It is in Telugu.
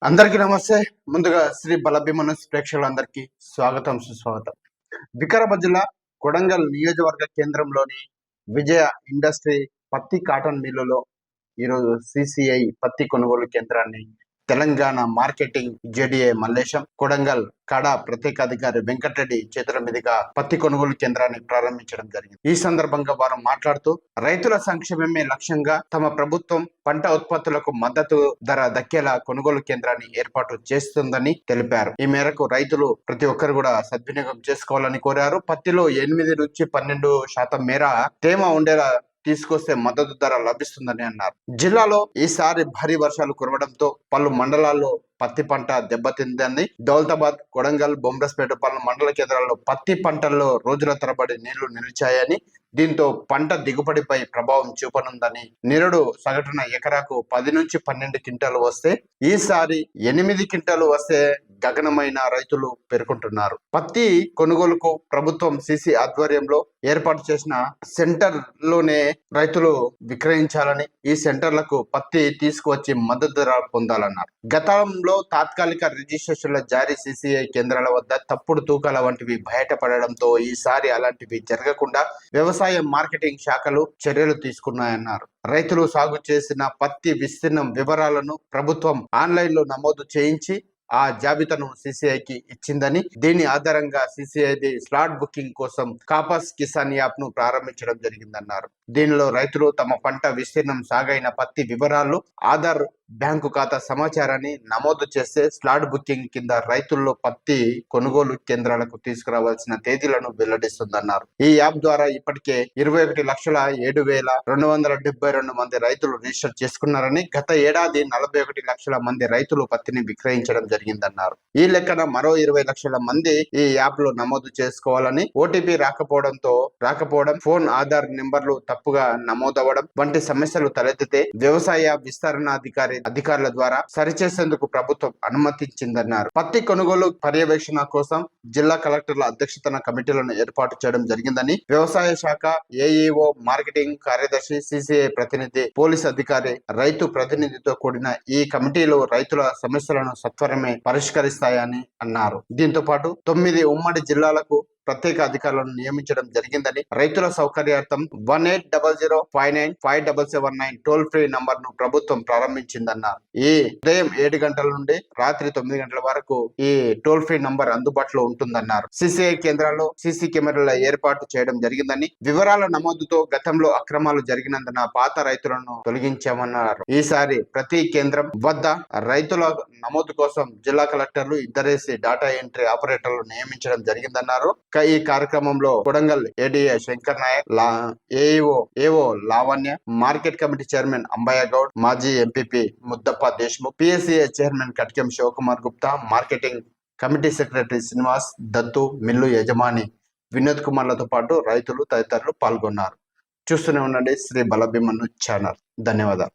అందరికీ నమస్తే. ముందుగా శ్రీ బలభీమను ప్రేక్షకులందరికీ స్వాగతం సుస్వాగతం. వికారాబాద్ జిల్లా కొడంగల్ నియోజకవర్గ కేంద్రంలోని విజయ ఇండస్ట్రీ పత్తి కాటన్ మిల్లులో ఈరోజు సిసిఐ పత్తి కొనుగోలు కేంద్రాన్ని తెలంగాణ మార్కెటింగ్ జేడీఏ మల్లేశం, కొడంగల్ కడా ప్రత్యేక అధికారి వెంకటరెడ్డి చేతుల మీదుగా పత్తి కొనుగోలు కేంద్రాన్ని ప్రారంభించడం జరిగింది. ఈ సందర్భంగా వారు మాట్లాడుతూ రైతుల సంక్షేమమే లక్ష్యంగా తమ ప్రభుత్వం పంట ఉత్పత్తులకు మద్దతు ధర దక్కేలా కొనుగోలు కేంద్రాన్ని ఏర్పాటు చేస్తుందని తెలిపారు. ఈ మేరకు రైతులు ప్రతి ఒక్కరు కూడా సద్వినియోగం చేసుకోవాలని కోరారు. పత్తిలో 8 నుంచి 12% మేర తేమ ఉండేలా తీసుకొస్తే మద్దతు ధర లభిస్తుందని అన్నారు. జిల్లాలో ఈసారి భారీ వర్షాలు కురవడంతో పలు మండలాల్లో పత్తి పంట దెబ్బతిందని, దౌలతాబాద్, కొడంగల్, బొమ్రస్పేట పలు మండల కేంద్రాల్లో పత్తి పంటల్లో రోజుల తరబడి నీళ్లు నిలిచాయని, దీంతో పంట దిగుబడిపై ప్రభావం చూపనుందని, నిరుడు సగటున ఎకరాకు 10 నుంచి 12 క్వింటాలు వస్తే ఈసారి 8 క్వింటాలు వస్తే గగనమైన రైతులు పేర్కొంటున్నారు. పత్తి కొనుగోలుకు ప్రభుత్వం సిసి ఆధ్వర్యంలో ఏర్పాటు చేసిన సెంటర్ లోనే రైతులు విక్రయించాలని, ఈ సెంటర్లకు పత్తి తీసుకువచ్చి మద్దతు ధర పొందాలన్నారు. గతంలో తాత్కాలిక రిజిస్ట్రేషన్ల జారీ సిసిఐ కేంద్రాల వద్ద తప్పుడు తూకాల వంటివి బయటపడడంతో ఈసారి అలాంటివి జరగకుండా వ్యవసాయ మార్కెటింగ్ శాఖలు చర్యలు తీసుకున్నాయన్నారు. రైతులు సాగు చేసిన పత్తి విస్తీర్ణం వివరాలను ప్రభుత్వం ఆన్లైన్ లో నమోదు చేయించి ఆ జాబితాను సిసిఐకి ఇచ్చిందని, దీని ఆధారంగా సిసిఐది స్లాట్ బుకింగ్ కోసం కాపస్ కిసాన్ యాప్ ను ప్రారంభించడం జరిగిందన్నారు. దీనిలో రైతులు తమ పంట విస్తీర్ణం, సాగైన పత్తి వివరాలు, ఆధార్, బ్యాంకు ఖాతా సమాచారాన్ని నమోదు చేస్తే స్లాట్ బుకింగ్ కింద రైతుల్లో పత్తి కొనుగోలు కేంద్రాలకు తీసుకురావాల్సిన తేదీలను వెల్లడిస్తుందన్నారు. ఈ యాప్ ద్వారా ఇప్పటికే 21,07,272 మంది రైతులు రిజిస్టర్ చేసుకున్నారని, గత ఏడాది 41 లక్షల మంది రైతులు పత్తిని విక్రయించడం జరిగిందన్నారు. ఈ లెక్కన మరో 20 లక్షల మంది ఈ యాప్ లో నమోదు చేసుకోవాలని, ఓటీపీ రాకపోవడం, ఫోన్, ఆధార్ నెంబర్లు తప్పుగా నమోదవడం వంటి సమస్యలు తలెత్తితే వ్యవసాయ అధికారుల ద్వారా సరిచేసేందుకు ప్రభుత్వం అనుమతించిందన్నారు. పత్తి కొనుగోలు పర్యవేక్షణ కోసం జిల్లా కలెక్టర్ల అధ్యక్షతన కమిటీలను ఏర్పాటు చేయడం జరిగిందని, వ్యవసాయ శాఖ, ఏఈఓ, మార్కెటింగ్ కార్యదర్శి, సిసిఐ ప్రతినిధి, పోలీస్ అధికారి, రైతు ప్రతినిధితో కూడిన ఈ కమిటీలు రైతుల సమస్యలను సత్వరమే పరిష్కరిస్తాయని అన్నారు. దీంతో పాటు 9 ఉమ్మడి జిల్లాలకు ప్రత్యేక అధికారులను నియమించడం జరిగిందని, రైతుల సౌకర్యార్థం 1800595579 టోల్ ఫ్రీ నంబర్ ను ప్రభుత్వం ప్రారంభించిందన్నారు. ఈ ఉదయం 7 గంటల నుండి రాత్రి 9 గంటల వరకు ఈ టోల్ ఫ్రీ నంబర్ అందుబాటులో ఉంటుందన్నారు. సిసిఐ కేంద్రాల్లో సీసీ కెమెరాల ఏర్పాటు చేయడం జరిగిందని, వివరాల నమోదుతో గతంలో అక్రమాలు జరిగినందున పాత రైతులను తొలగించామన్నారు. ఈసారి ప్రతి కేంద్రం వద్ద రైతుల నమోదు కోసం జిల్లా కలెక్టర్లు, 2 డాటా ఎంట్రీ ఆపరేటర్లు నియమించడం జరిగిందన్నారు. ఈ కార్యక్రమంలో Kodangal ADA Shankar Nayak, AO Lavanya, market committee chairman Ambaiah Goud, మాజీ MPP Muddappa Deshmukh, PSCI chairman Katkem Shivakumar Gupta, marketing committee secretary Srinivas, Dattu, mill యజమాని వినోద్ కుమార్లతో పాటు రైతులు తదితరులు పాల్గొన్నారు. చూస్తూనే ఉండండి శ్రీ బలభీమను ఛానల్. ధన్యవాదాలు.